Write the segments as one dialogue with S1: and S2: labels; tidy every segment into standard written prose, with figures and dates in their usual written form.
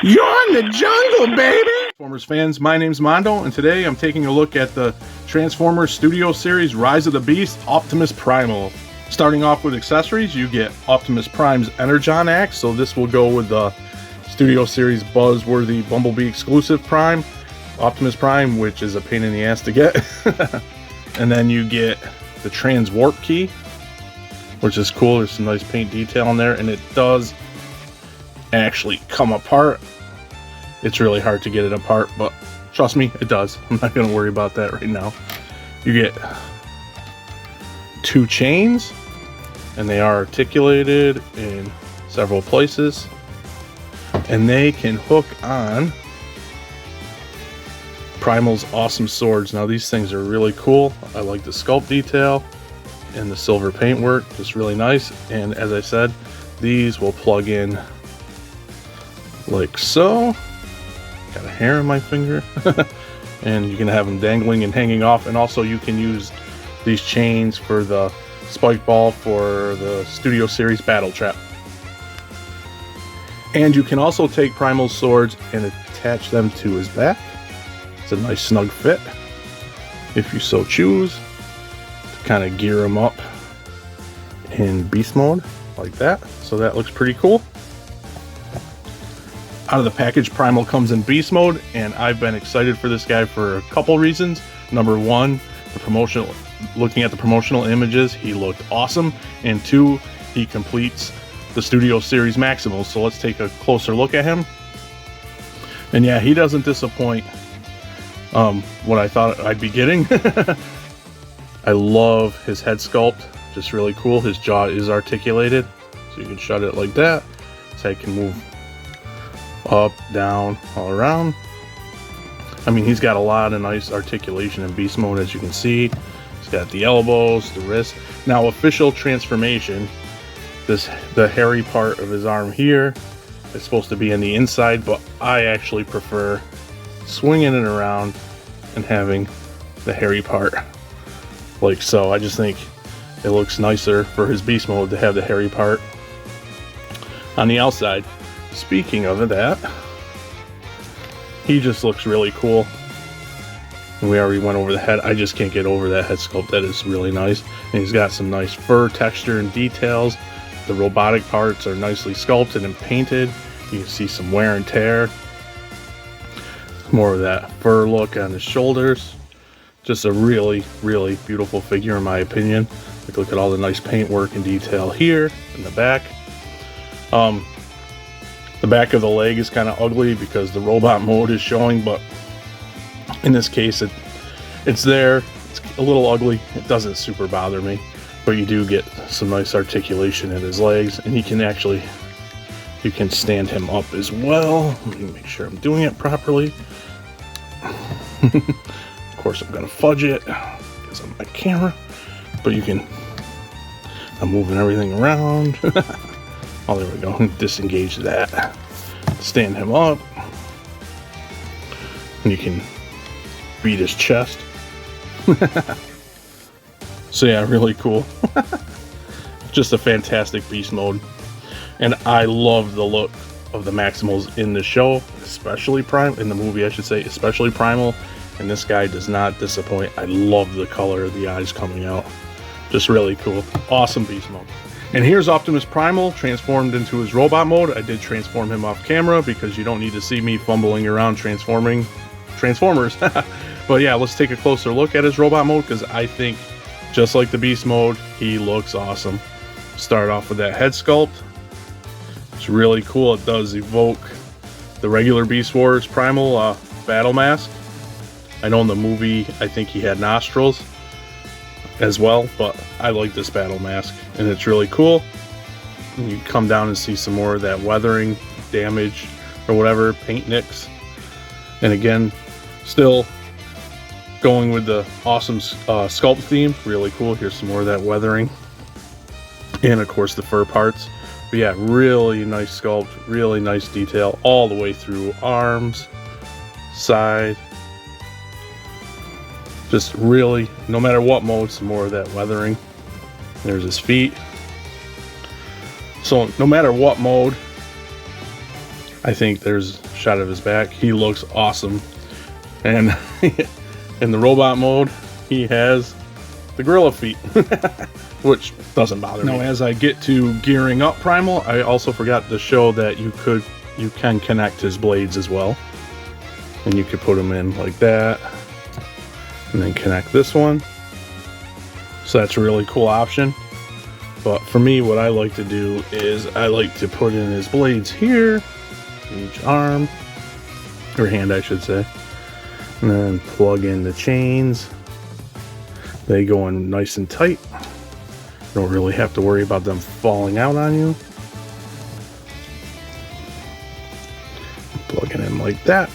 S1: You're in the jungle, baby! Transformers fans, my name's Mondo, and today I'm taking a look at the Transformers Studio Series Rise of the Beast Optimus Primal. Starting off with accessories, you get Optimus Prime's Energon Axe, so this will go with the Studio Series buzzworthy Bumblebee exclusive Prime, Optimus Prime, which is a pain in the ass to get. And then you get the Transwarp Key, which is cool. There's some nice paint detail in there, and it does actually come apart. It's really hard to get it apart, but trust me, it does. I'm not going to worry about that right now. You get 2 chains, and they are articulated in several places, and they can hook on Primal's awesome swords. Now these things are really cool. I like the sculpt detail and the silver paintwork, just really nice. And as I said, these will plug in like so. Got a hair in my finger. And you can have them dangling and hanging off, and also you can use these chains for the spike ball for the Studio Series Battle Trap. And you can also take Primal's swords and attach them to his back. It's a nice snug fit, if you so choose, to kind of gear him up in beast mode like that. So that looks pretty cool. Out of the package, Primal comes in beast mode, and I've been excited for this guy for a couple reasons. Number one, looking at the promotional images, he looked awesome, and 2, he completes the Studio Series Maximals. So let's take a closer look at him. And yeah, he doesn't disappoint. What I thought I'd be getting. I love his head sculpt, just really cool. His jaw is articulated, so you can shut it like that. His head can move up, down, all around. I mean, he's got a lot of nice articulation in beast mode, as you can see. He's got the elbows, the wrist. Now, official transformation, the hairy part of his arm here is supposed to be in the inside, but I actually prefer swinging it around and having the hairy part like so. I just think it looks nicer for his beast mode to have the hairy part on the outside. Speaking of that, he just looks really cool. And we already went over the head. I just can't get over that head sculpt. That is really nice. And he's got some nice fur texture and details. The robotic parts are nicely sculpted and painted. You can see some wear and tear. More of that fur look on his shoulders. Just a really, really beautiful figure in my opinion. Like, look at all the nice paintwork and detail here in the back. The back of the leg is kind of ugly because the robot mode is showing, but in this case it's there. It's a little ugly. It doesn't super bother me, but you do get some nice articulation in his legs, and you can stand him up as well. Let me make sure I'm doing it properly. Of course, I'm gonna fudge it because I'm my camera, but I'm moving everything around. Oh, there we go. Disengage that. Stand him up, and you can beat his chest. So yeah, really cool. Just a fantastic beast mode. And I love the look of the Maximals in the show, especially in the movie, I should say, especially Primal. And this guy does not disappoint. I love the color of the eyes coming out. Just really cool. Awesome beast mode. And here's Optimus Primal transformed into his robot mode. I did transform him off camera because you don't need to see me fumbling around transforming Transformers. But yeah, let's take a closer look at his robot mode, because I think, just like the beast mode, he looks awesome. Start off with that head sculpt. It's really cool. It does evoke the regular Beast Wars Primal battle mask. I know in the movie, I think he had nostrils as well, but I like this battle mask, and it's really cool. And you come down and see some more of that weathering damage or whatever, paint nicks. And again, still going with the awesome sculpt theme. Really cool. Here's some more of that weathering, and of course the fur parts. But yeah, really nice sculpt, really nice detail all the way through arms, side. Just really, no matter what mode, some more of that weathering. There's his feet. So no matter what mode, I think there's shot of his back. He looks awesome. And in the robot mode, he has the gorilla feet, which doesn't bother me. Now, as I get to gearing up Primal, I also forgot to show that you can connect his blades as well. And you could put them in like that, and then connect this one. So that's a really cool option. But for me, what I like to do is I like to put in his blades here, each arm, or hand I should say, and then plug in the chains. They go in nice and tight. Don't really have to worry about them falling out on you. Plug it in like that.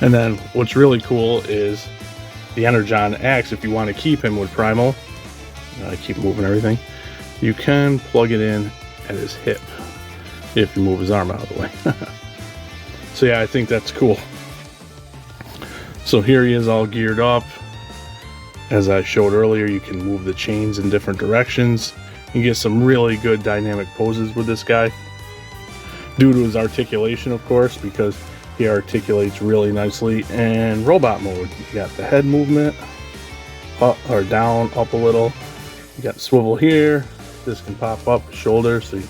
S1: And then what's really cool is the Energon axe. If you want to keep him with Primal, I keep moving everything, you can plug it in at his hip if you move his arm out of the way. So yeah, I think that's cool. So here he is all geared up. As I showed earlier, you can move the chains in different directions. You get some really good dynamic poses with this guy. Due to his articulation, of course, because he articulates really nicely. And robot mode, you got the head movement, up or down, up a little. You got swivel here. This can pop up shoulder, so you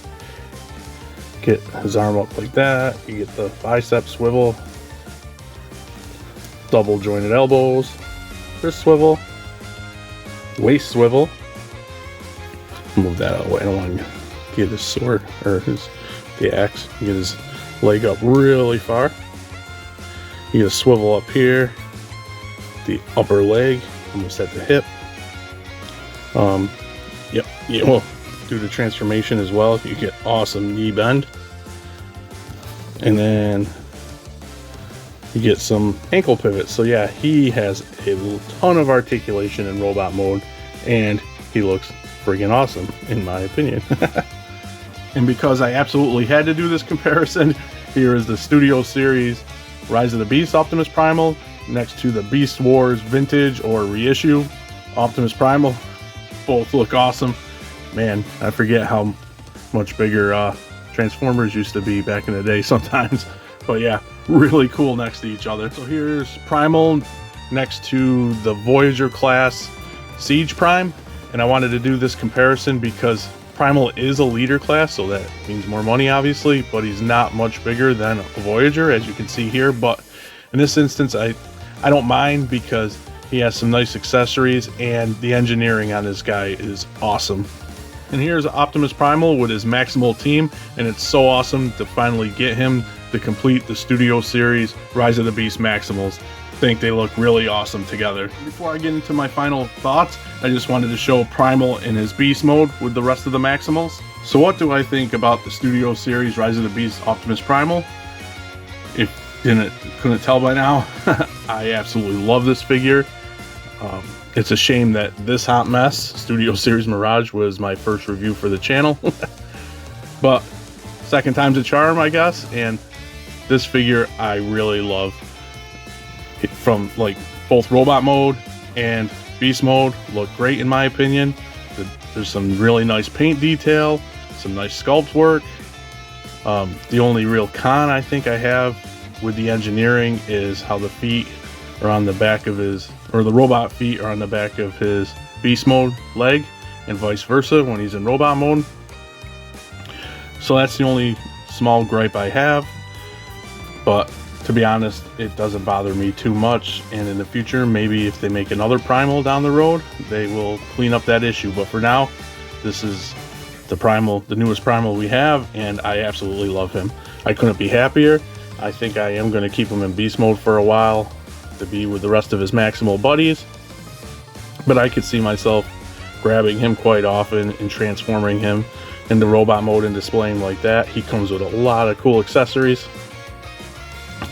S1: get his arm up like that. You get the bicep swivel, double jointed elbows, wrist swivel, waist swivel. Move that out of the way. I don't want to get his sword or the axe. Get his leg up really far. You get a swivel up here, the upper leg, almost at the hip. Yep. Yeah, well, do the transformation as well. You get awesome knee bend, and then you get some ankle pivots. So yeah, he has a ton of articulation in robot mode, and he looks friggin' awesome in my opinion. And because I absolutely had to do this comparison, here is the Studio Series Rise of the Beast Optimus Primal next to the Beast Wars Vintage or Reissue Optimus Primal. Both look awesome. Man, I forget how much bigger Transformers used to be back in the day sometimes. But yeah, really cool next to each other. So here's Primal next to the Voyager class Siege Prime. And I wanted to do this comparison because Primal is a leader class, so that means more money obviously, but he's not much bigger than a Voyager, as you can see here. But in this instance, I don't mind because he has some nice accessories and the engineering on this guy is awesome. And here's Optimus Primal with his Maximal team, and it's so awesome to finally get him to complete the Studio Series Rise of the Beast Maximals. I think they look really awesome together. Before I get into my final thoughts, I just wanted to show Primal in his Beast mode with the rest of the Maximals. So what do I think about the Studio Series Rise of the Beast Optimus Primal? If you couldn't tell by now, I absolutely love this figure. It's a shame that this hot mess, Studio Series Mirage, was my first review for the channel. But second time's a charm, I guess. And this figure I really love. From like both robot mode and beast mode, look great in my opinion. There's some really nice paint detail, some nice sculpt work. The only real con I think I have with the engineering is how the feet are on the back of his, or the robot feet are on the back of his beast mode leg, and vice versa when he's in robot mode. So that's the only small gripe I have, but to be honest, it doesn't bother me too much, and in the future, maybe if they make another Primal down the road, they will clean up that issue. But for now, this is the Primal, the newest Primal we have, and I absolutely love him. I couldn't be happier. I think I am going to keep him in beast mode for a while to be with the rest of his Maximal buddies, but I could see myself grabbing him quite often and transforming him into robot mode and displaying like that. He comes with a lot of cool accessories.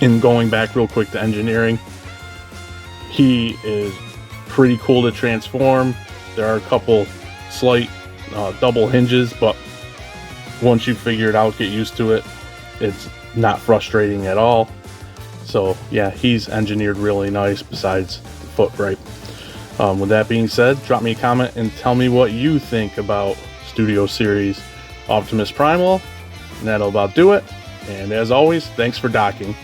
S1: And going back real quick to engineering, he is pretty cool to transform. There are a couple slight double hinges, but once you figure it out, get used to it, it's not frustrating at all. So yeah, he's engineered really nice besides the foot brace. With that being said, drop me a comment and tell me what you think about Studio Series Optimus Primal. And that'll about do it. And as always, thanks for docking.